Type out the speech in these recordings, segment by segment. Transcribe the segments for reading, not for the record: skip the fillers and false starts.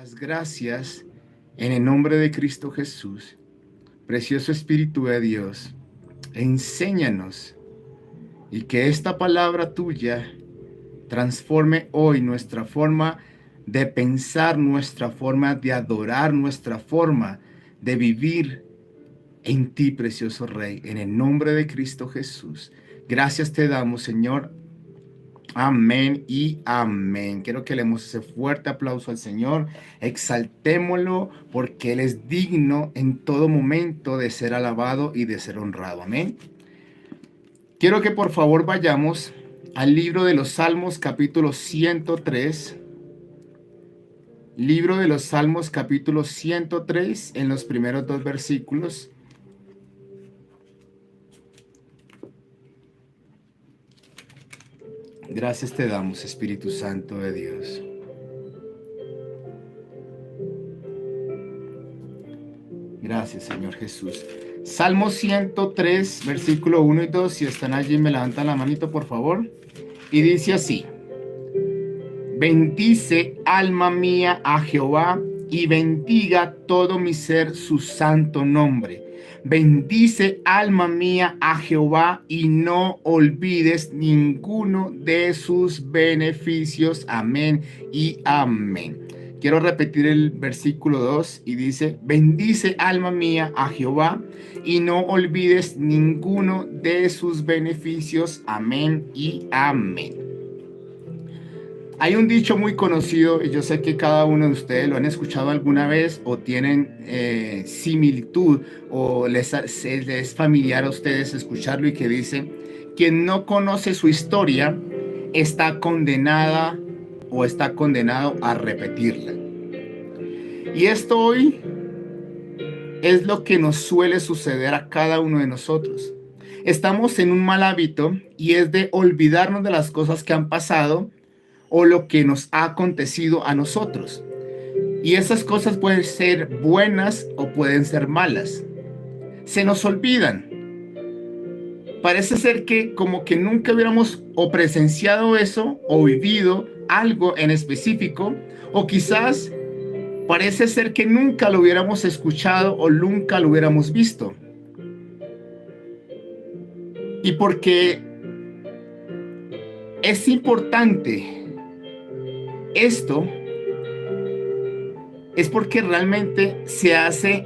Las gracias en el nombre de Cristo Jesús. Precioso Espíritu de Dios, enséñanos y que esta palabra tuya transforme hoy nuestra forma de pensar, nuestra forma de adorar, nuestra forma de vivir en ti, precioso Rey, en el nombre de Cristo Jesús. Gracias te damos, Señor. Amén y amén. Quiero que le demos ese fuerte aplauso al Señor. Exaltémoslo porque Él es digno en todo momento de ser alabado y de ser honrado. Amén. Quiero que por favor vayamos al libro de los Salmos capítulo 103. Libro de los Salmos capítulo 103 en los primeros dos versículos. Gracias te damos, Espíritu Santo de Dios. Gracias, Señor Jesús. Salmo 103, versículo 1 y 2. Si están allí, me levantan la manito, por favor. Y dice así: bendice, alma mía, a Jehová, y bendiga todo mi ser su santo nombre. Bendice, alma mía, a Jehová, y no olvides ninguno de sus beneficios. Amén y amén. Quiero repetir el versículo 2 y dice: bendice, alma mía, a Jehová, y no olvides ninguno de sus beneficios. Amén y amén. Hay un dicho muy conocido, y yo sé que cada uno de ustedes lo han escuchado alguna vez o tienen similitud o les es familiar a ustedes escucharlo, y que dice: quien no conoce su historia está condenada o está condenado a repetirla. Y esto hoy es lo que nos suele suceder a cada uno de nosotros. Estamos en un mal hábito, y es de olvidarnos de las cosas que han pasado o lo que nos ha acontecido a nosotros. Y esas cosas pueden ser buenas o pueden ser malas. Se nos olvidan. Parece ser que como que nunca hubiéramos o presenciado eso o vivido algo en específico, o quizás parece ser que nunca lo hubiéramos escuchado o nunca lo hubiéramos visto. Y porque es importante esto, es porque realmente se hace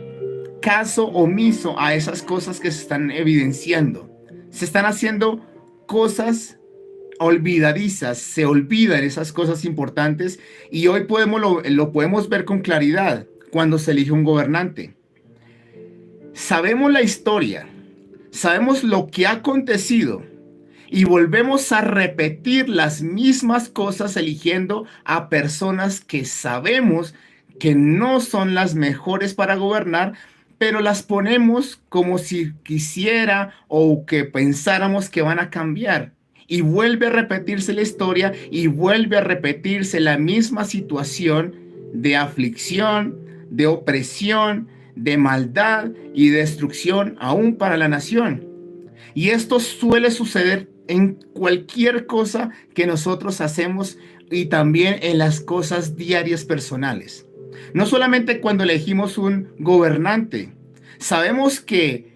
caso omiso a esas cosas que se están evidenciando. Se están haciendo cosas olvidadizas, se olvidan esas cosas importantes, y hoy lo podemos ver con claridad cuando se elige un gobernante. Sabemos la historia, sabemos lo que ha acontecido, y volvemos a repetir las mismas cosas eligiendo a personas que sabemos que no son las mejores para gobernar, pero las ponemos como si quisiera o que pensáramos que van a cambiar. Y vuelve a repetirse la historia y vuelve a repetirse la misma situación de aflicción, de opresión, de maldad y destrucción aún para la nación. Y esto suele suceder en cualquier cosa que nosotros hacemos, y también en las cosas diarias personales. No solamente cuando elegimos un gobernante. Sabemos que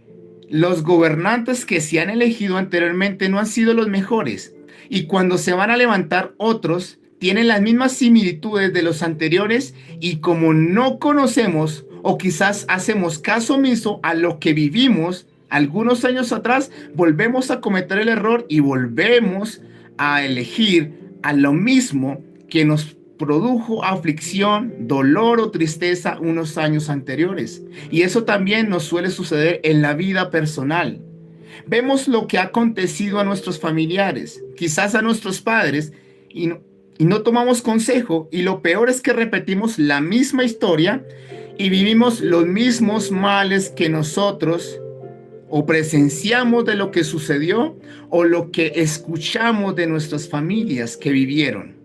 los gobernantes que se han elegido anteriormente no han sido los mejores, y cuando se van a levantar otros, tienen las mismas similitudes de los anteriores, y como no conocemos o quizás hacemos caso omiso a lo que vivimos algunos años atrás, volvemos a cometer el error y volvemos a elegir a lo mismo que nos produjo aflicción, dolor o tristeza unos años anteriores. Y eso también nos suele suceder en la vida personal. Vemos lo que ha acontecido a nuestros familiares, quizás a nuestros padres, y no tomamos consejo, y lo peor es que repetimos la misma historia y vivimos los mismos males que nosotros o presenciamos de lo que sucedió o lo que escuchamos de nuestras familias que vivieron.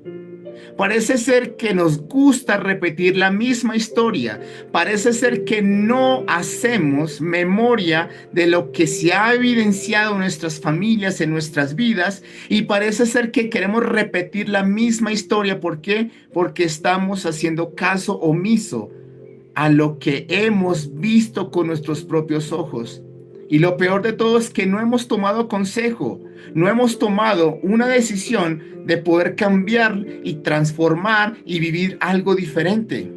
Parece ser que nos gusta repetir la misma historia. Parece ser que no hacemos memoria de lo que se ha evidenciado en nuestras familias, en nuestras vidas. Y parece ser que queremos repetir la misma historia. ¿Por qué? Porque estamos haciendo caso omiso a lo que hemos visto con nuestros propios ojos. Y lo peor de todo es que no hemos tomado consejo, no hemos tomado una decisión de poder cambiar y transformar y vivir algo diferente.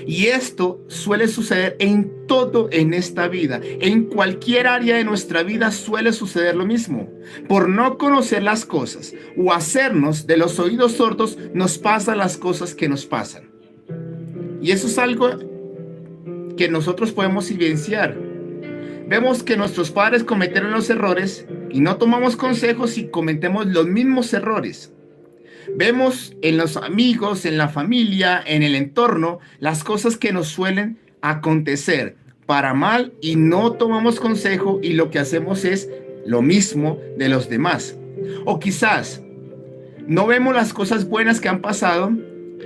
Y esto suele suceder en todo en esta vida. En cualquier área de nuestra vida suele suceder lo mismo. Por no conocer las cosas o hacernos de los oídos sordos, nos pasan las cosas que nos pasan. Y eso es algo que nosotros podemos evidenciar. Vemos que nuestros padres cometieron los errores y no tomamos consejos y cometemos los mismos errores. Vemos en los amigos, en la familia, en el entorno, las cosas que nos suelen acontecer para mal y no tomamos consejo y lo que hacemos es lo mismo de los demás. O quizás no vemos las cosas buenas que han pasado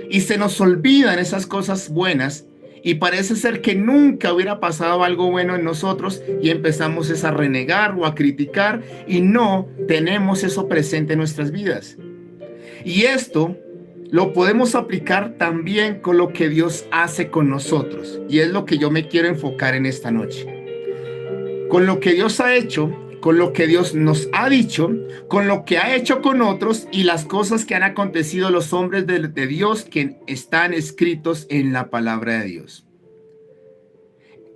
y se nos olvidan esas cosas buenas y parece ser que nunca hubiera pasado algo bueno en nosotros y empezamos a renegar o a criticar y no tenemos eso presente en nuestras vidas. Y esto lo podemos aplicar también con lo que Dios hace con nosotros. Y es lo que yo me quiero enfocar en esta noche. Con lo que Dios ha hecho, con lo que Dios nos ha dicho, con lo que ha hecho con otros y las cosas que han acontecido los hombres de Dios que están escritos en la palabra de Dios.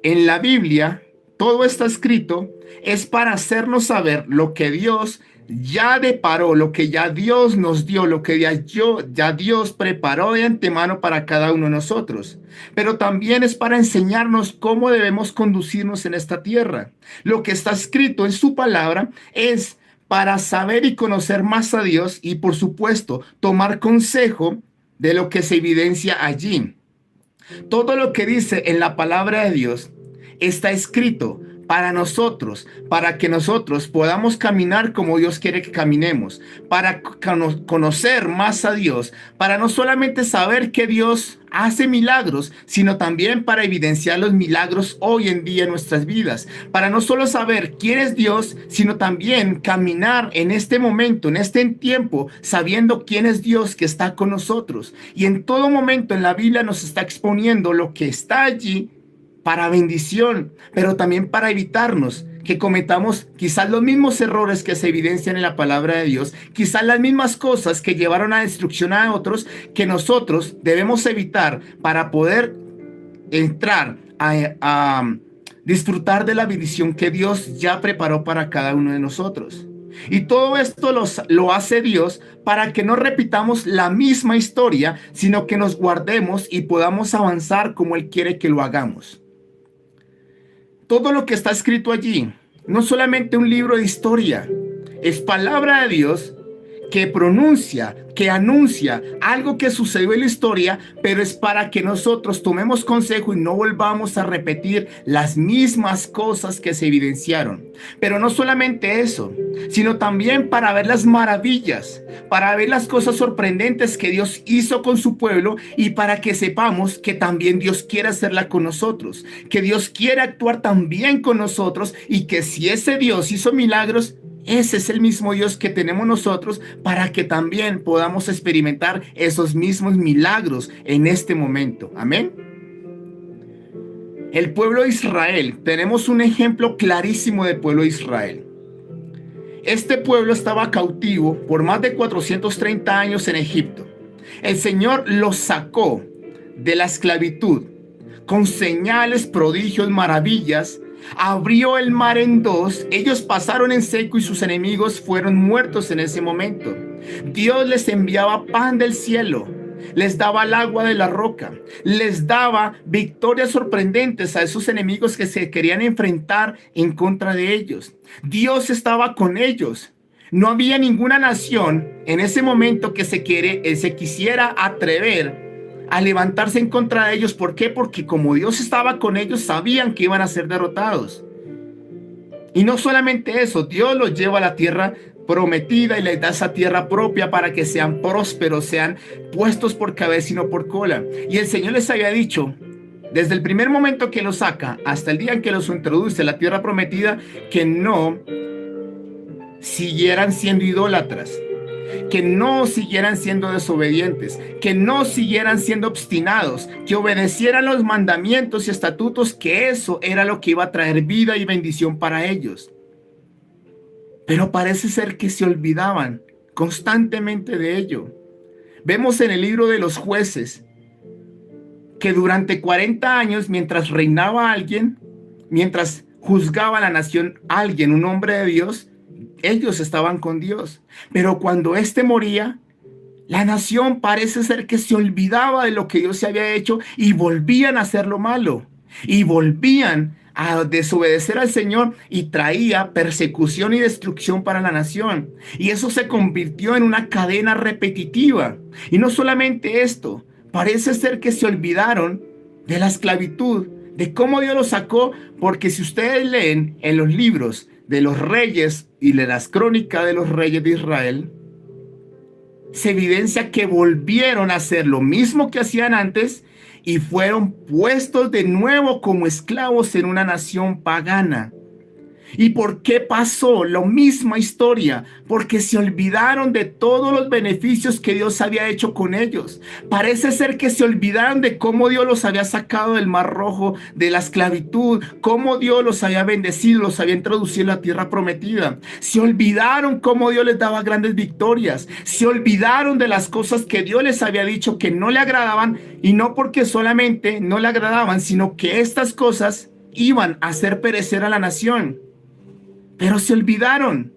En la Biblia, todo está escrito, es para hacernos saber lo que Dios ya deparó, lo que ya Dios nos dio, lo que ya Dios preparó de antemano para cada uno de nosotros. Pero también es para enseñarnos cómo debemos conducirnos en esta tierra. Lo que está escrito en su palabra es para saber y conocer más a Dios y, por supuesto, tomar consejo de lo que se evidencia allí. Todo lo que dice en la palabra de Dios está escrito para nosotros, para que nosotros podamos caminar como Dios quiere que caminemos, para conocer más a Dios, para no solamente saber que Dios hace milagros, sino también para evidenciar los milagros hoy en día en nuestras vidas, para no solo saber quién es Dios, sino también caminar en este momento, en este tiempo, sabiendo quién es Dios que está con nosotros. Y en todo momento en la Biblia nos está exponiendo lo que está allí para bendición, pero también para evitarnos que cometamos quizás los mismos errores que se evidencian en la palabra de Dios, quizás las mismas cosas que llevaron a destrucción a otros, que nosotros debemos evitar para poder entrar a disfrutar de la bendición que Dios ya preparó para cada uno de nosotros. Y todo esto lo hace Dios para que no repitamos la misma historia, sino que nos guardemos y podamos avanzar como Él quiere que lo hagamos. Todo lo que está escrito allí, no solamente un libro de historia, es palabra de Dios que pronuncia, que anuncia algo que sucedió en la historia, pero es para que nosotros tomemos consejo y no volvamos a repetir las mismas cosas que se evidenciaron. Pero no solamente eso, sino también para ver las maravillas, para ver las cosas sorprendentes que Dios hizo con su pueblo y para que sepamos que también Dios quiere hacerla con nosotros, que Dios quiere actuar también con nosotros y que si ese Dios hizo milagros, ese es el mismo Dios que tenemos nosotros para que también podamos experimentar esos mismos milagros en este momento. Amén. El pueblo de Israel, tenemos un ejemplo clarísimo del pueblo de Israel. Este pueblo estaba cautivo por más de 430 años en Egipto. El Señor los sacó de la esclavitud con señales, prodigios, maravillas. Abrió el mar en dos, ellos pasaron en seco y sus enemigos fueron muertos en ese momento. Dios les enviaba pan del cielo, les daba el agua de la roca, les daba victorias sorprendentes a esos enemigos que se querían enfrentar en contra de ellos. Dios estaba con ellos. No había ninguna nación en ese momento que se quisiera atrever a levantarse en contra de ellos. ¿Por qué? Porque como Dios estaba con ellos, sabían que iban a ser derrotados. Y no solamente eso, Dios los lleva a la tierra prometida y les da esa tierra propia para que sean prósperos, sean puestos por cabeza y no por cola. Y el Señor les había dicho, desde el primer momento que los saca hasta el día en que los introduce a la tierra prometida, que no siguieran siendo idólatras, que no siguieran siendo desobedientes, que no siguieran siendo obstinados, que obedecieran los mandamientos y estatutos, que eso era lo que iba a traer vida y bendición para ellos. Pero parece ser que se olvidaban constantemente de ello. Vemos en el libro de los Jueces que durante 40 años, mientras reinaba alguien, mientras juzgaba a la nación alguien, un hombre de Dios, ellos estaban con Dios. Pero cuando éste moría, la nación parece ser que se olvidaba de lo que Dios se había hecho y volvían a hacer lo malo. Y volvían a desobedecer al Señor y traía persecución y destrucción para la nación. Y eso se convirtió en una cadena repetitiva. Y no solamente esto, parece ser que se olvidaron de la esclavitud, de cómo Dios los sacó, porque si ustedes leen en los libros de los reyes y de las crónicas de los reyes de Israel, se evidencia que volvieron a hacer lo mismo que hacían antes y fueron puestos de nuevo como esclavos en una nación pagana. ¿Y por qué pasó? La misma historia, porque se olvidaron de todos los beneficios que Dios había hecho con ellos. Parece ser que se olvidaron de cómo Dios los había sacado del Mar Rojo, de la esclavitud, cómo Dios los había bendecido, los había introducido en la tierra prometida. Se olvidaron cómo Dios les daba grandes victorias. Se olvidaron de las cosas que Dios les había dicho que no le agradaban, y no porque solamente no le agradaban, sino que estas cosas iban a hacer perecer a la nación. Pero se olvidaron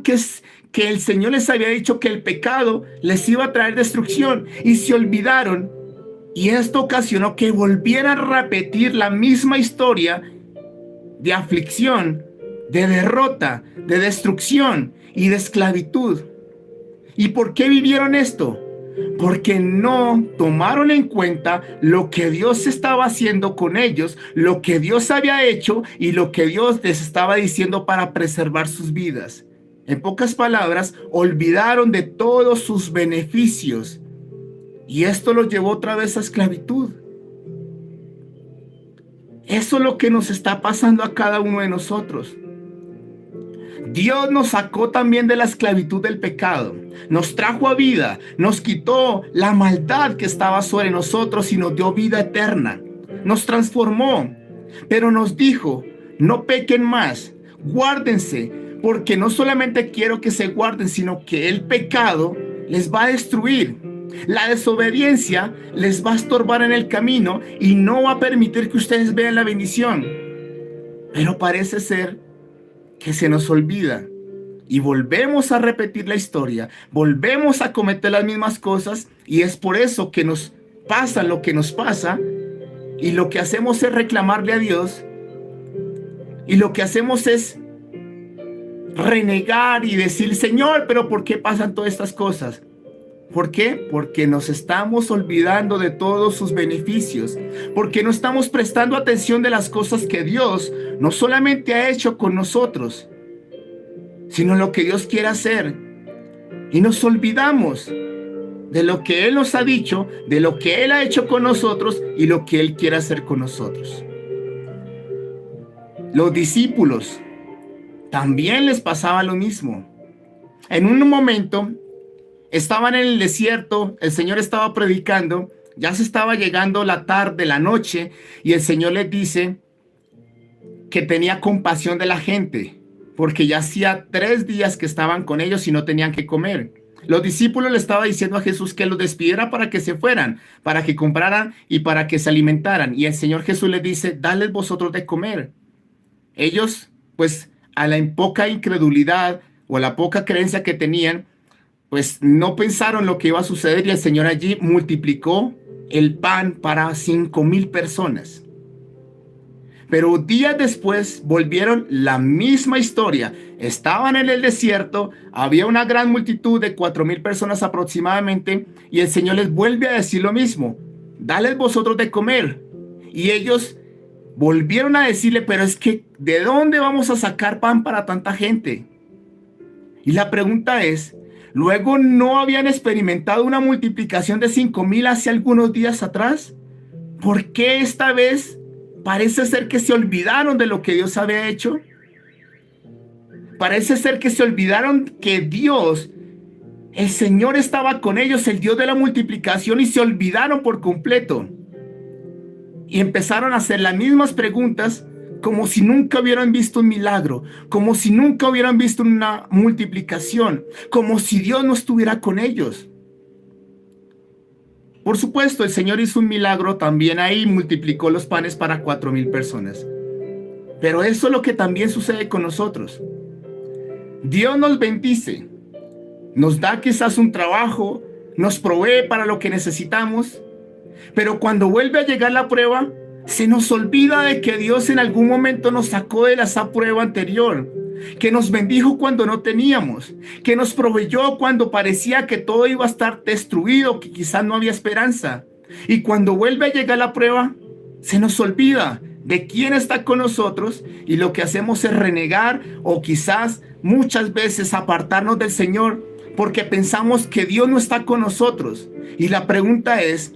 que el Señor les había dicho que el pecado les iba a traer destrucción, y se olvidaron, y esto ocasionó que volvieran a repetir la misma historia de aflicción, de derrota, de destrucción y de esclavitud. ¿Y por qué vivieron esto? Porque no tomaron en cuenta lo que Dios estaba haciendo con ellos, lo que Dios había hecho y lo que Dios les estaba diciendo para preservar sus vidas. En pocas palabras, olvidaron de todos sus beneficios, y esto los llevó otra vez a esclavitud. Eso es lo que nos está pasando a cada uno de nosotros. Dios nos sacó también de la esclavitud del pecado, nos trajo a vida, nos quitó la maldad que estaba sobre nosotros y nos dio vida eterna, nos transformó, pero nos dijo, no pequen más, guárdense, porque no solamente quiero que se guarden, sino que el pecado les va a destruir. La desobediencia les va a estorbar en el camino y no va a permitir que ustedes vean la bendición. Pero parece ser que se nos olvida y volvemos a repetir la historia, volvemos a cometer las mismas cosas, y es por eso que nos pasa lo que nos pasa, y lo que hacemos es reclamarle a Dios, y lo que hacemos es renegar y decir, Señor, pero ¿por qué pasan todas estas cosas? ¿Por qué? Porque nos estamos olvidando de todos sus beneficios, porque no estamos prestando atención de las cosas que Dios no solamente ha hecho con nosotros, sino lo que Dios quiere hacer. Y nos olvidamos de lo que Él nos ha dicho, de lo que Él ha hecho con nosotros y lo que Él quiere hacer con nosotros. Los discípulos también les pasaba lo mismo. En un momento estaban en el desierto, el Señor estaba predicando, ya se estaba llegando la tarde, la noche, y el Señor les dice que tenía compasión de la gente, porque ya hacía 3 días que estaban con ellos y no tenían que comer. Los discípulos le estaban diciendo a Jesús que los despidiera para que se fueran, para que compraran y para que se alimentaran. Y el Señor Jesús les dice, dadles vosotros de comer. Ellos, pues, a la poca incredulidad o a la poca creencia que tenían, pues no pensaron lo que iba a suceder, y el Señor allí multiplicó el pan para 5,000 personas. Pero días después volvieron la misma historia. Estaban en el desierto, había una gran multitud de 4,000 personas aproximadamente, y el Señor les vuelve a decir lo mismo, dales vosotros de comer. Y ellos volvieron a decirle, pero es que ¿de dónde vamos a sacar pan para tanta gente? Y la pregunta es, ¿luego no habían experimentado una multiplicación de 5,000 hace algunos días atrás? ¿Por qué esta vez parece ser que se olvidaron de lo que Dios había hecho? Parece ser que se olvidaron que Dios, el Señor, estaba con ellos, el Dios de la multiplicación, y se olvidaron por completo. Y empezaron a hacer las mismas preguntas como si nunca hubieran visto un milagro, como si nunca hubieran visto una multiplicación, como si Dios no estuviera con ellos. Por supuesto, el Señor hizo un milagro también ahí, multiplicó los panes para 4,000 personas. Pero eso es lo que también sucede con nosotros. Dios nos bendice, nos da quizás un trabajo, nos provee para lo que necesitamos, pero cuando vuelve a llegar la prueba, se nos olvida de que Dios en algún momento nos sacó de esa prueba anterior, que nos bendijo cuando no teníamos, que nos proveyó cuando parecía que todo iba a estar destruido, que quizás no había esperanza. Y cuando vuelve a llegar la prueba, se nos olvida de quién está con nosotros, y lo que hacemos es renegar o quizás muchas veces apartarnos del Señor porque pensamos que Dios no está con nosotros. Y la pregunta es,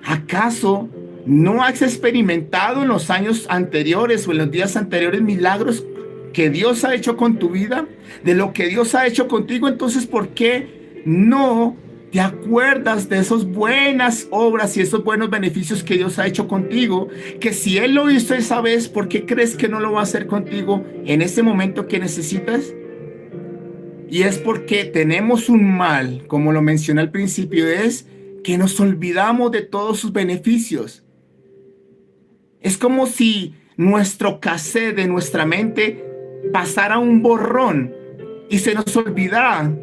¿acaso no has experimentado en los años anteriores o en los días anteriores milagros que Dios ha hecho con tu vida, de lo que Dios ha hecho contigo? Entonces, ¿por qué no te acuerdas de esas buenas obras y esos buenos beneficios que Dios ha hecho contigo? Que si Él lo hizo esa vez, ¿por qué crees que no lo va a hacer contigo en ese momento que necesitas? Y es porque tenemos un mal, como lo mencioné al principio, es que nos olvidamos de todos sus beneficios. Es como si nuestro cassette de nuestra mente pasara un borrón y se nos olvida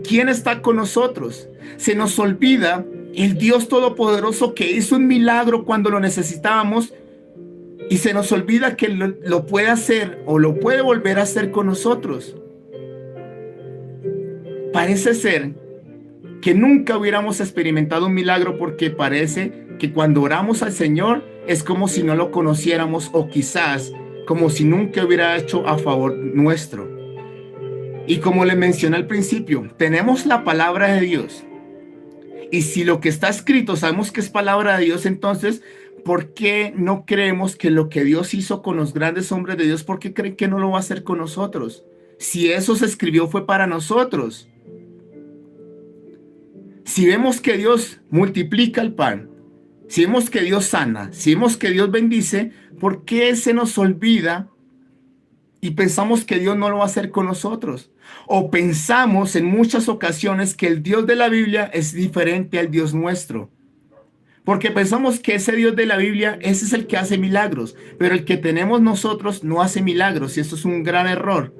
quién está con nosotros. Se nos olvida el Dios Todopoderoso que hizo un milagro cuando lo necesitábamos, y se nos olvida que lo puede hacer o lo puede volver a hacer con nosotros. Parece ser que nunca hubiéramos experimentado un milagro porque parece que cuando oramos al Señor es como si no lo conociéramos, o quizás como si nunca hubiera hecho a favor nuestro. Y como le mencioné al principio, tenemos la palabra de Dios. Y si lo que está escrito sabemos que es palabra de Dios, entonces, ¿por qué no creemos que lo que Dios hizo con los grandes hombres de Dios, por qué creen que no lo va a hacer con nosotros? Si eso se escribió fue para nosotros. Si vemos que Dios multiplica el pan, si vemos que Dios sana, si vemos que Dios bendice, ¿por qué se nos olvida y pensamos que Dios no lo va a hacer con nosotros? O pensamos en muchas ocasiones que el Dios de la Biblia es diferente al Dios nuestro, porque pensamos que ese Dios de la Biblia, ese es el que hace milagros, pero el que tenemos nosotros no hace milagros, y esto es un gran error,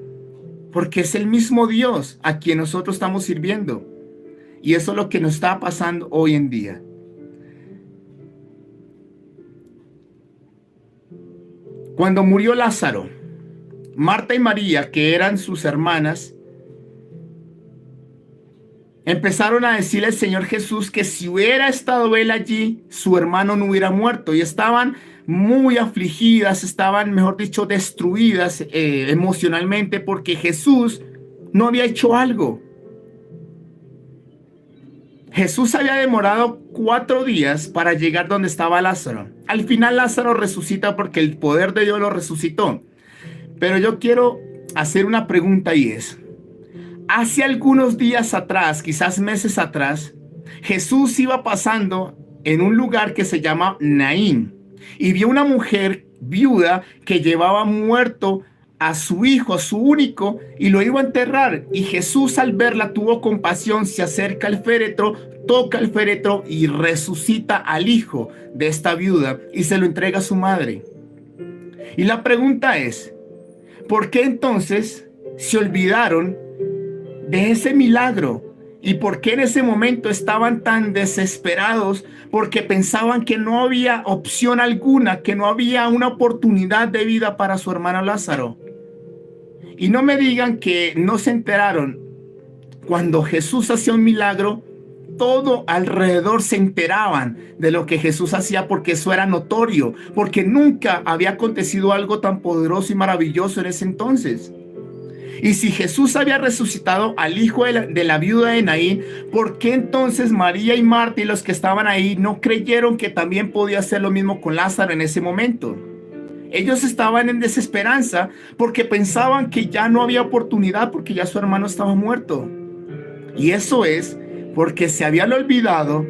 porque es el mismo Dios a quien nosotros estamos sirviendo. Y eso es lo que nos está pasando hoy en día. Cuando murió Lázaro, Marta y María, que eran sus hermanas, empezaron a decirle al Señor Jesús que si hubiera estado él allí, su hermano no hubiera muerto. Y estaban muy afligidas, estaban, mejor dicho, destruidas emocionalmente, porque Jesús no había hecho algo. Jesús había demorado 4 días para llegar donde estaba Lázaro. Al final Lázaro resucita porque el poder de Dios lo resucitó. Pero yo quiero hacer una pregunta, y es, hace algunos días atrás, quizás meses atrás, Jesús iba pasando en un lugar que se llama Naín y vio una mujer viuda que llevaba muerto a su hijo, a su único, y lo iba a enterrar. Y Jesús, al verla, tuvo compasión, se acerca al féretro, toca el féretro y resucita al hijo de esta viuda y se lo entrega a su madre. Y la pregunta es, ¿por qué entonces se olvidaron de ese milagro? ¿Y por qué en ese momento estaban tan desesperados? Porque pensaban que no había opción alguna, que no había una oportunidad de vida para su hermano Lázaro. Y no me digan que no se enteraron. Cuando Jesús hacía un milagro, todo alrededor se enteraban de lo que Jesús hacía, porque eso era notorio, porque nunca había acontecido algo tan poderoso y maravilloso en ese entonces. Y si Jesús había resucitado al hijo de la viuda de Naín, ¿por qué entonces María y Marta y los que estaban ahí no creyeron que también podía hacer lo mismo con Lázaro en ese momento? Ellos estaban en desesperanza porque pensaban que ya no había oportunidad porque ya su hermano estaba muerto. Y eso es porque se habían olvidado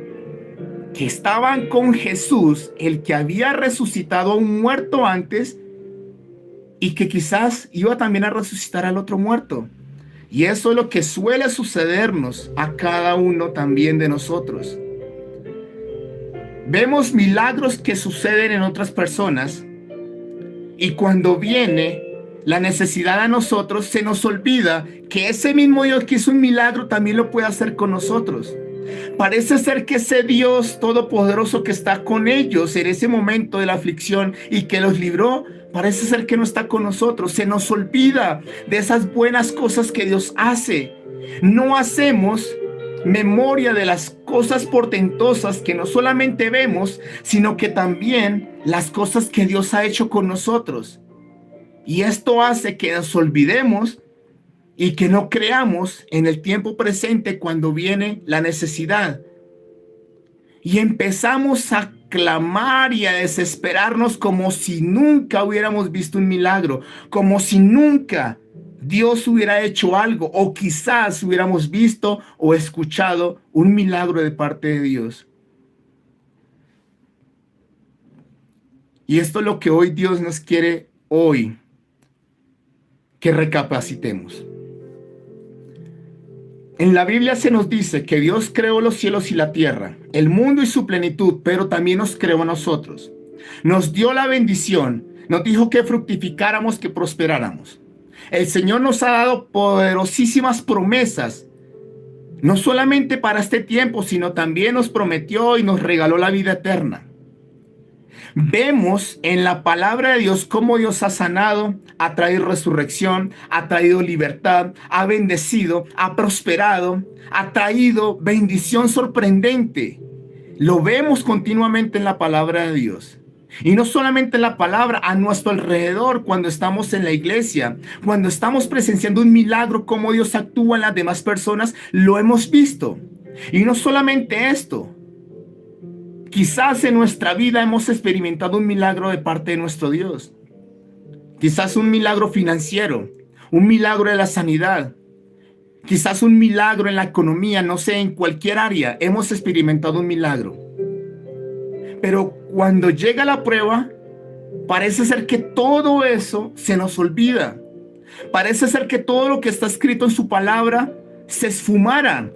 que estaban con Jesús, el que había resucitado a un muerto antes y que quizás iba también a resucitar al otro muerto. Y eso es lo que suele sucedernos a cada uno también de nosotros. Vemos milagros que suceden en otras personas y cuando viene la necesidad a nosotros, se nos olvida que ese mismo Dios que hizo un milagro también lo puede hacer con nosotros. Parece ser que ese Dios todopoderoso que está con ellos en ese momento de la aflicción y que los libró, parece ser que no está con nosotros. Se nos olvida de esas buenas cosas que Dios hace. No hacemos memoria de las cosas portentosas que no solamente vemos, sino que también las cosas que Dios ha hecho con nosotros. Y esto hace que nos olvidemos y que no creamos en el tiempo presente cuando viene la necesidad. Y empezamos a clamar y a desesperarnos como si nunca hubiéramos visto un milagro, como si nunca Dios hubiera hecho algo, o quizás hubiéramos visto o escuchado un milagro de parte de Dios. Y esto es lo que hoy Dios nos quiere hoy que recapacitemos. En la Biblia se nos dice que Dios creó los cielos y la tierra, el mundo y su plenitud, pero también nos creó a nosotros. Nos dio la bendición, nos dijo que fructificáramos, que prosperáramos. El Señor nos ha dado poderosísimas promesas, no solamente para este tiempo, sino también nos prometió y nos regaló la vida eterna. Vemos en la palabra de Dios cómo Dios ha sanado, ha traído resurrección, ha traído libertad, ha bendecido, ha prosperado, ha traído bendición sorprendente. Lo vemos continuamente en la palabra de Dios. Y no solamente en la palabra, a nuestro alrededor, cuando estamos en la iglesia, cuando estamos presenciando un milagro, cómo Dios actúa en las demás personas, lo hemos visto. Y no solamente esto. Quizás en nuestra vida hemos experimentado un milagro de parte de nuestro Dios. Quizás un milagro financiero, un milagro de la sanidad, quizás un milagro en la economía, no sé, en cualquier área hemos experimentado un milagro. Pero cuando llega la prueba, parece ser que todo eso se nos olvida. Parece ser que todo lo que está escrito en su palabra se esfumara.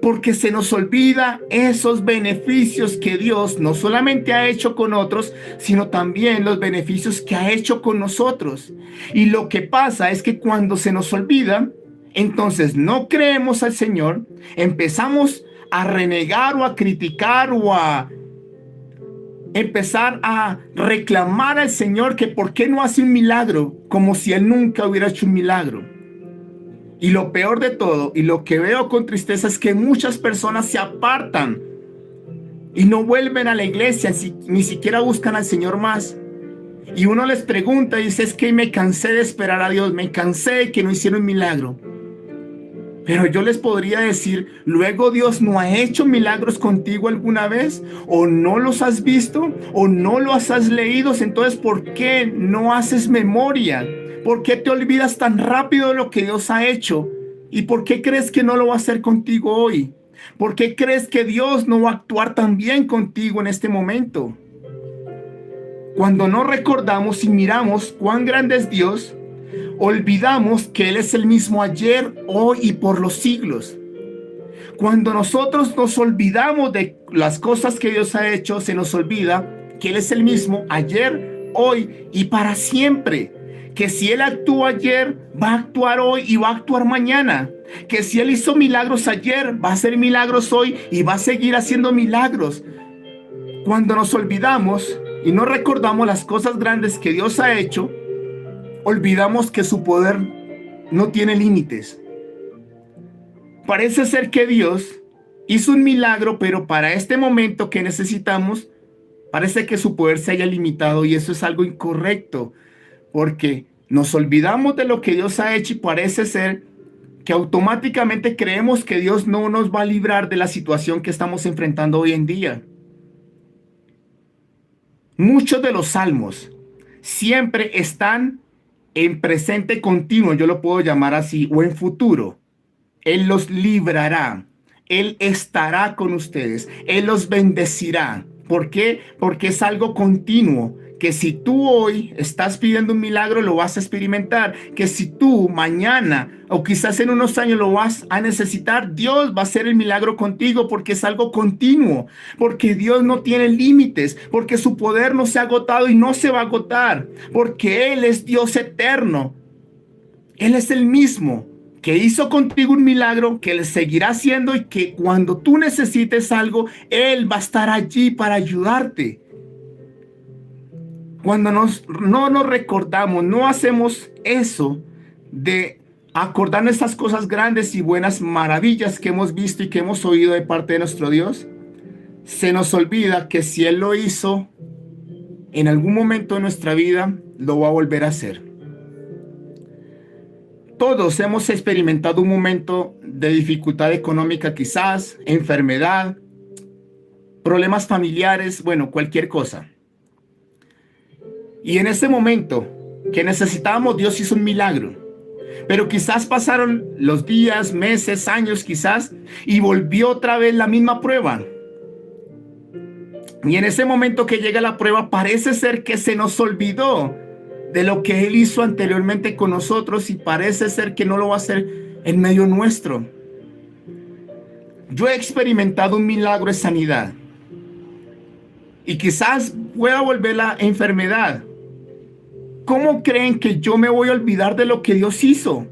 Porque se nos olvida esos beneficios que Dios no solamente ha hecho con otros, sino también los beneficios que ha hecho con nosotros. Y lo que pasa es que cuando se nos olvida, entonces no creemos al Señor, empezamos a renegar o a criticar o a empezar a reclamar al Señor que por qué no hace un milagro, como si Él nunca hubiera hecho un milagro. Y lo peor de todo, y lo que veo con tristeza, es que muchas personas se apartan y no vuelven a la iglesia, ni siquiera buscan al Señor más. Y uno les pregunta y dice, es que me cansé de esperar a Dios, me cansé de que no hiciera un milagro. Pero yo les podría decir, luego Dios no ha hecho milagros contigo alguna vez, o no los has visto, o no los has leído. Entonces, ¿por qué no haces memoria? ¿Por qué te olvidas tan rápido de lo que Dios ha hecho? ¿Y por qué crees que no lo va a hacer contigo hoy? ¿Por qué crees que Dios no va a actuar tan bien contigo en este momento? Cuando no recordamos y miramos cuán grande es Dios, olvidamos que Él es el mismo ayer, hoy y por los siglos. Cuando nosotros nos olvidamos de las cosas que Dios ha hecho, se nos olvida que Él es el mismo ayer, hoy y para siempre. Que si Él actuó ayer, va a actuar hoy y va a actuar mañana. Que si Él hizo milagros ayer, va a hacer milagros hoy y va a seguir haciendo milagros. Cuando nos olvidamos y no recordamos las cosas grandes que Dios ha hecho, olvidamos que su poder no tiene límites. Parece ser que Dios hizo un milagro, pero para este momento que necesitamos, parece que su poder se haya limitado y eso es algo incorrecto. Porque Nos olvidamos de lo que Dios ha hecho y parece ser que automáticamente creemos que Dios no nos va a librar de la situación que estamos enfrentando hoy en día. Muchos de los salmos siempre están en presente continuo, yo lo puedo llamar así, o en futuro. Él los librará, Él estará con ustedes, Él los bendecirá. ¿Por qué? Porque es algo continuo, que si tú hoy estás pidiendo un milagro, lo vas a experimentar, que si tú mañana o quizás en unos años lo vas a necesitar, Dios va a hacer el milagro contigo, porque es algo continuo, porque Dios no tiene límites, porque su poder no se ha agotado y no se va a agotar, porque Él es Dios eterno. Él es el mismo que hizo contigo un milagro, que le seguirá haciendo, y que cuando tú necesites algo, Él va a estar allí para ayudarte. Cuando no nos recordamos, no hacemos eso de acordarnos esas cosas grandes y buenas maravillas que hemos visto y que hemos oído de parte de nuestro Dios, se nos olvida que si Él lo hizo en algún momento de nuestra vida, lo va a volver a hacer. Todos hemos experimentado un momento de dificultad económica, quizás, enfermedad, problemas familiares, bueno, cualquier cosa. Y en ese momento que necesitábamos, Dios hizo un milagro. Pero quizás pasaron los días, meses, años quizás, y volvió otra vez la misma prueba. Y en ese momento que llega la prueba, parece ser que se nos olvidó de lo que Él hizo anteriormente con nosotros, y parece ser que no lo va a hacer en medio nuestro. Yo he experimentado un milagro de sanidad, y quizás pueda volver la enfermedad. ¿Cómo creen que yo me voy a olvidar de lo que Dios hizo?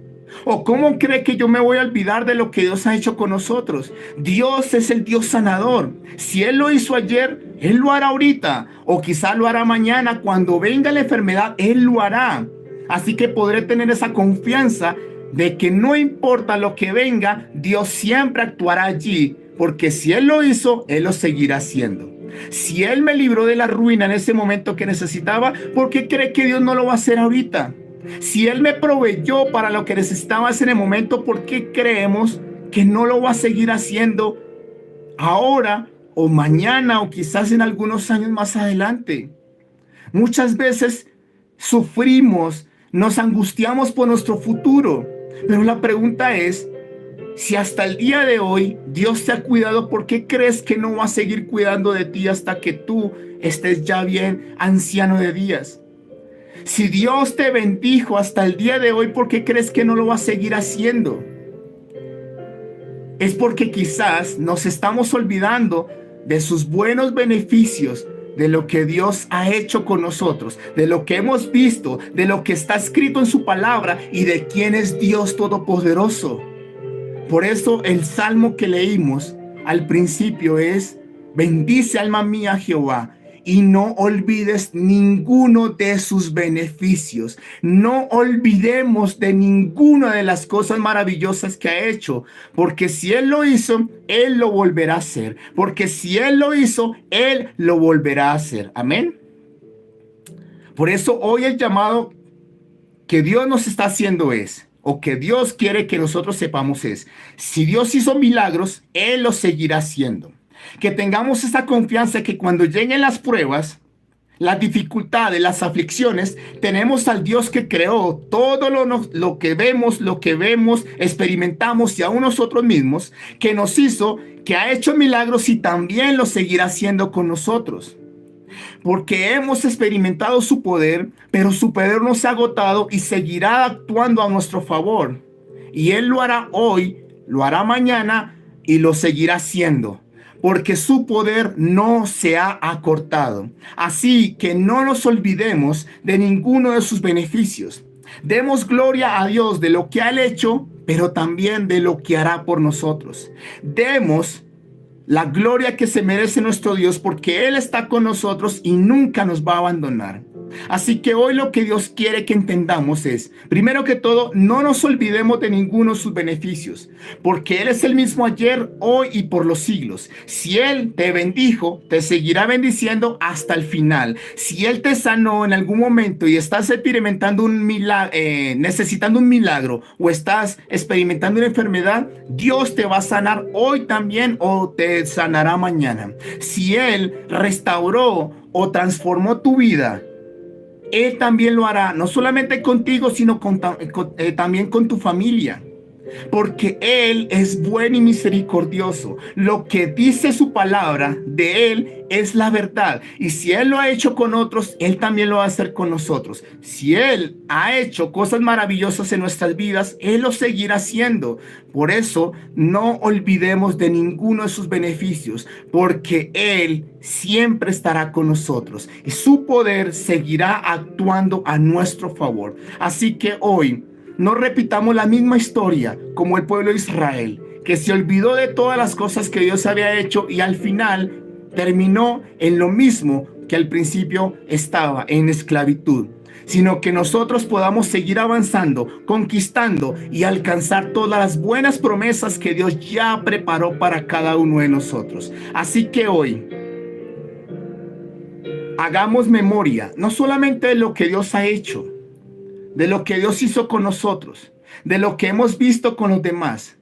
¿O cómo cree que yo me voy a olvidar de lo que Dios ha hecho con nosotros? Dios es el Dios sanador. Si Él lo hizo ayer, Él lo hará ahorita. O quizá lo hará mañana. Cuando venga la enfermedad, Él lo hará. Así que podré tener esa confianza de que no importa lo que venga, Dios siempre actuará allí. Porque si Él lo hizo, Él lo seguirá haciendo. Si Él me libró de la ruina en ese momento que necesitaba, ¿por qué cree que Dios no lo va a hacer ahorita? Si Él me proveyó para lo que necesitaba en el momento, ¿por qué creemos que no lo va a seguir haciendo ahora o mañana o quizás en algunos años más adelante? Muchas veces sufrimos, nos angustiamos por nuestro futuro, pero la pregunta es, si hasta el día de hoy Dios te ha cuidado, ¿por qué crees que no va a seguir cuidando de ti hasta que tú estés ya bien anciano de días? Si Dios te bendijo hasta el día de hoy, ¿por qué crees que no lo va a seguir haciendo? Es porque quizás nos estamos olvidando de sus buenos beneficios, de lo que Dios ha hecho con nosotros, de lo que hemos visto, de lo que está escrito en su palabra y de quién es Dios Todopoderoso. Por eso el salmo que leímos al principio es: bendice alma mía Jehová, y no olvides ninguno de sus beneficios. No olvidemos de ninguna de las cosas maravillosas que ha hecho, porque si Él lo hizo, Él lo volverá a hacer. Porque si Él lo hizo, Él lo volverá a hacer. Amén. Por eso hoy el llamado que Dios nos está haciendo es, o que Dios quiere que nosotros sepamos es: si Dios hizo milagros, Él los seguirá haciendo. Que tengamos esa confianza que cuando lleguen las pruebas, las dificultades, las aflicciones, tenemos al Dios que creó todo lo que vemos, experimentamos y aún nosotros mismos, que nos hizo, que ha hecho milagros y también lo seguirá haciendo con nosotros. Porque hemos experimentado su poder, pero su poder no se ha agotado y seguirá actuando a nuestro favor. Y Él lo hará hoy, lo hará mañana y lo seguirá haciendo, porque su poder no se ha acortado. Así que no nos olvidemos de ninguno de sus beneficios. Demos gloria a Dios de lo que ha hecho, pero también de lo que hará por nosotros. Demos la gloria que se merece nuestro Dios, porque Él está con nosotros y nunca nos va a abandonar. Así que hoy lo que Dios quiere que entendamos es, primero que todo, no nos olvidemos de ninguno de sus beneficios, porque Él es el mismo ayer, hoy y por los siglos. Si Él te bendijo, te seguirá bendiciendo hasta el final. Si Él te sanó en algún momento y estás experimentando un milagro, necesitando un milagro, o estás experimentando una enfermedad, Dios te va a sanar hoy también o te sanará mañana. Si Él restauró o transformó tu vida, Él también lo hará, no solamente contigo, sino también con tu familia. Porque Él es bueno y misericordioso. Lo que dice su palabra de Él es la verdad. Y si Él lo ha hecho con otros, Él también lo va a hacer con nosotros. Si Él ha hecho cosas maravillosas en nuestras vidas, Él lo seguirá haciendo. Por eso, no olvidemos de ninguno de sus beneficios, porque Él siempre estará con nosotros y su poder seguirá actuando a nuestro favor. Así que hoy, no repitamos la misma historia como el pueblo de Israel, que se olvidó de todas las cosas que Dios había hecho y al final terminó en lo mismo que al principio estaba, en esclavitud, sino que nosotros podamos seguir avanzando, conquistando y alcanzar todas las buenas promesas que Dios ya preparó para cada uno de nosotros. Así que hoy hagamos memoria, no solamente de lo que Dios ha hecho, de lo que Dios hizo con nosotros, de lo que hemos visto con los demás,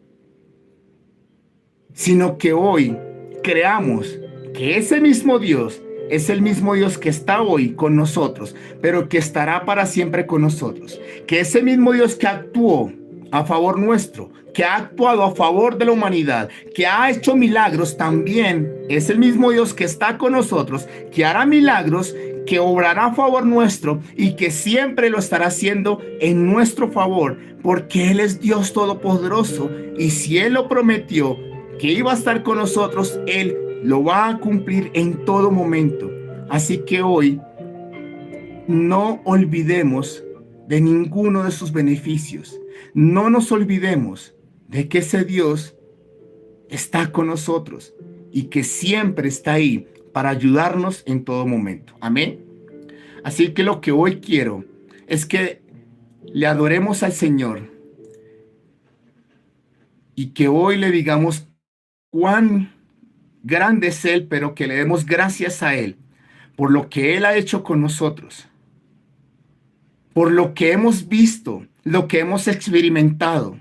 sino que hoy creamos que ese mismo Dios es el mismo Dios que está hoy con nosotros, pero que estará para siempre con nosotros. Que ese mismo Dios que actuó a favor nuestro, que ha actuado a favor de la humanidad, que ha hecho milagros, también es el mismo Dios que está con nosotros, que hará milagros, que obrará a favor nuestro y que siempre lo estará haciendo en nuestro favor, porque Él es Dios todopoderoso y si Él lo prometió que iba a estar con nosotros, Él lo va a cumplir en todo momento. Así que hoy no olvidemos de ninguno de sus beneficios. No nos olvidemos de que ese Dios está con nosotros y que siempre está ahí para ayudarnos en todo momento. Amén. Así que lo que hoy quiero es que le adoremos al Señor y que hoy le digamos cuán grande es Él, pero que le demos gracias a Él por lo que Él ha hecho con nosotros, por lo que hemos visto, lo que hemos experimentado.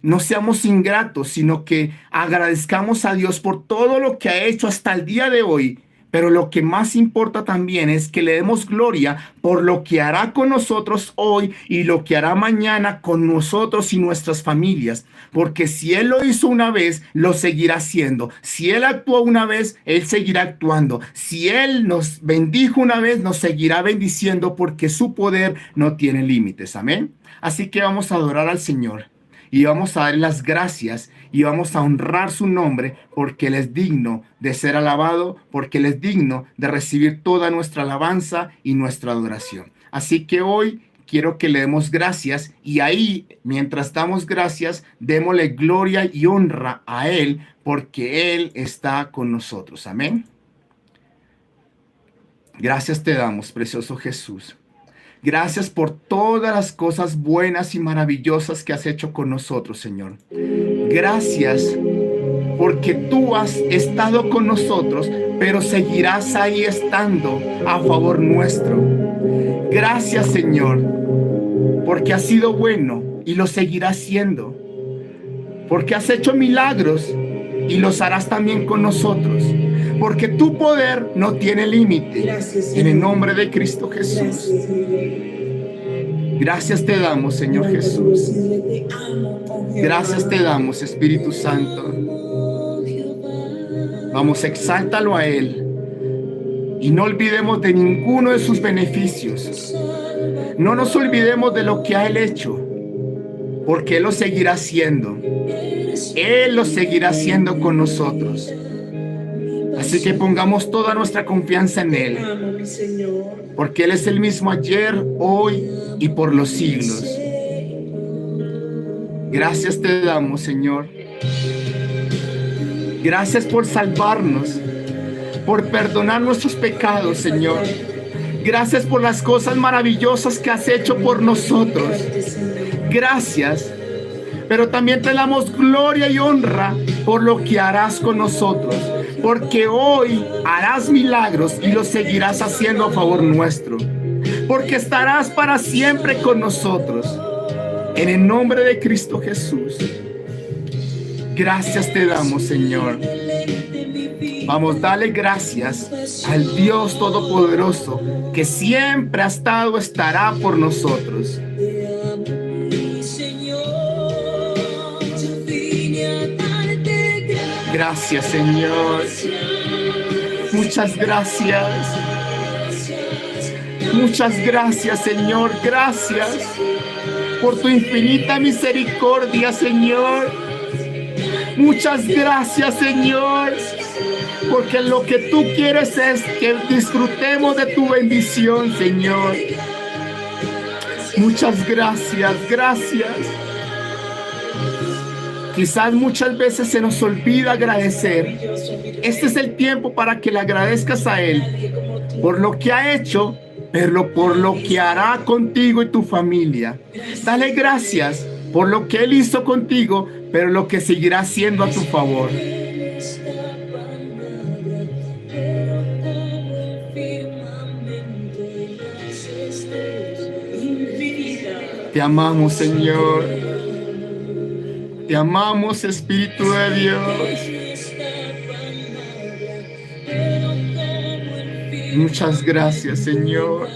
No seamos ingratos, sino que agradezcamos a Dios por todo lo que ha hecho hasta el día de hoy. Pero lo que más importa también es que le demos gloria por lo que hará con nosotros hoy y lo que hará mañana con nosotros y nuestras familias. Porque si Él lo hizo una vez, lo seguirá haciendo. Si Él actuó una vez, Él seguirá actuando. Si Él nos bendijo una vez, nos seguirá bendiciendo porque su poder no tiene límites. Amén. Así que vamos a adorar al Señor. Y vamos a darle las gracias y vamos a honrar su nombre porque Él es digno de ser alabado, porque Él es digno de recibir toda nuestra alabanza y nuestra adoración. Así que hoy quiero que le demos gracias y ahí, mientras damos gracias, démosle gloria y honra a Él porque Él está con nosotros. Amén. Gracias te damos, precioso Jesús. Gracias por todas las cosas buenas y maravillosas que has hecho con nosotros, Señor. Gracias porque tú has estado con nosotros, pero seguirás ahí estando a favor nuestro. Gracias, Señor, porque has sido bueno y lo seguirás siendo. Porque has hecho milagros y los harás también con nosotros. Porque tu poder no tiene límite. En el nombre de Cristo Jesús. Gracias te damos, Señor Jesús. Gracias te damos, Espíritu Santo. Vamos, exáltalo a Él. Y no olvidemos de ninguno de sus beneficios. No nos olvidemos de lo que ha Él hecho. Porque Él lo seguirá haciendo. Él lo seguirá haciendo con nosotros. Así que pongamos toda nuestra confianza en Él, porque Él es el mismo ayer, hoy y por los siglos. Gracias te damos, Señor. Gracias por salvarnos, por perdonar nuestros pecados, Señor. Gracias por las cosas maravillosas que has hecho por nosotros. Gracias. Pero también te damos gloria y honra por lo que harás con nosotros, porque hoy harás milagros y los seguirás haciendo a favor nuestro, porque estarás para siempre con nosotros. En el nombre de Cristo Jesús, gracias te damos, Señor. Vamos, dale gracias al Dios Todopoderoso que siempre ha estado, estará por nosotros. Gracias, Señor. Muchas gracias. Muchas gracias, Señor. Gracias por tu infinita misericordia, Señor. Muchas gracias, Señor, porque lo que tú quieres es que disfrutemos de tu bendición, Señor. Muchas gracias, gracias. Quizás muchas veces se nos olvida agradecer. Este es el tiempo para que le agradezcas a Él por lo que ha hecho, pero por lo que hará contigo y tu familia. Dale gracias por lo que Él hizo contigo, pero lo que seguirá haciendo a tu favor. Te amamos, Señor. Te amamos, Espíritu de Dios. Muchas gracias, Señor.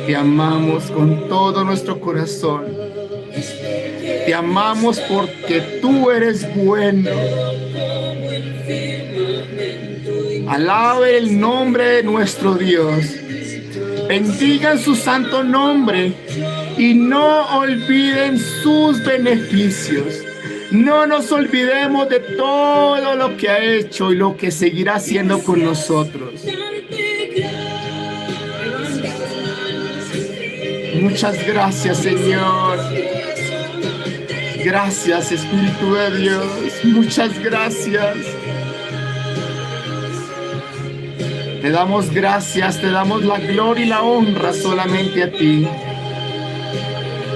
Te amamos con todo nuestro corazón. Te amamos porque tú eres bueno. Alabe el nombre de nuestro Dios. Bendigan su santo nombre y no olviden sus beneficios. No nos olvidemos de todo lo que ha hecho y lo que seguirá haciendo con nosotros. Muchas gracias, Señor. Gracias, Espíritu de Dios. Muchas gracias. Te damos gracias, te damos la gloria y la honra solamente a ti.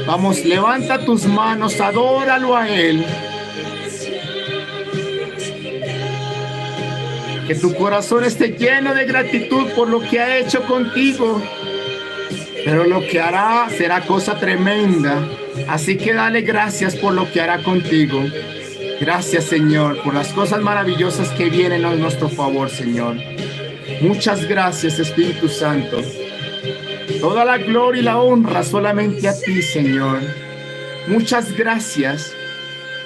Vamos, levanta tus manos, adóralo a Él. Que tu corazón esté lleno de gratitud por lo que ha hecho contigo. Pero lo que hará será cosa tremenda. Así que dale gracias por lo que hará contigo. Gracias, Señor, por las cosas maravillosas que vienen a nuestro favor, Señor. Muchas gracias, Espíritu Santo. Toda la gloria y la honra solamente a ti, Señor. Muchas gracias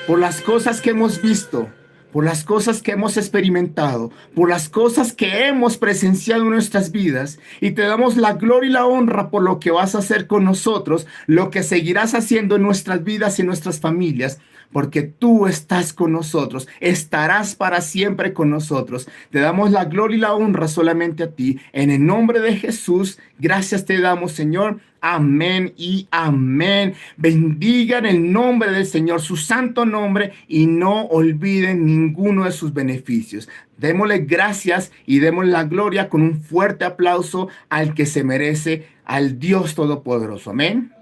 por las cosas que hemos visto, por las cosas que hemos experimentado, por las cosas que hemos presenciado en nuestras vidas. Y te damos la gloria y la honra por lo que vas a hacer con nosotros, lo que seguirás haciendo en nuestras vidas y en nuestras familias. Porque tú estás con nosotros, estarás para siempre con nosotros. Te damos la gloria y la honra solamente a ti. En el nombre de Jesús, gracias te damos, Señor. Amén y amén. Bendigan el nombre del Señor, su santo nombre, y no olviden ninguno de sus beneficios. Démosle gracias y démosle la gloria con un fuerte aplauso al que se merece, al Dios Todopoderoso. Amén.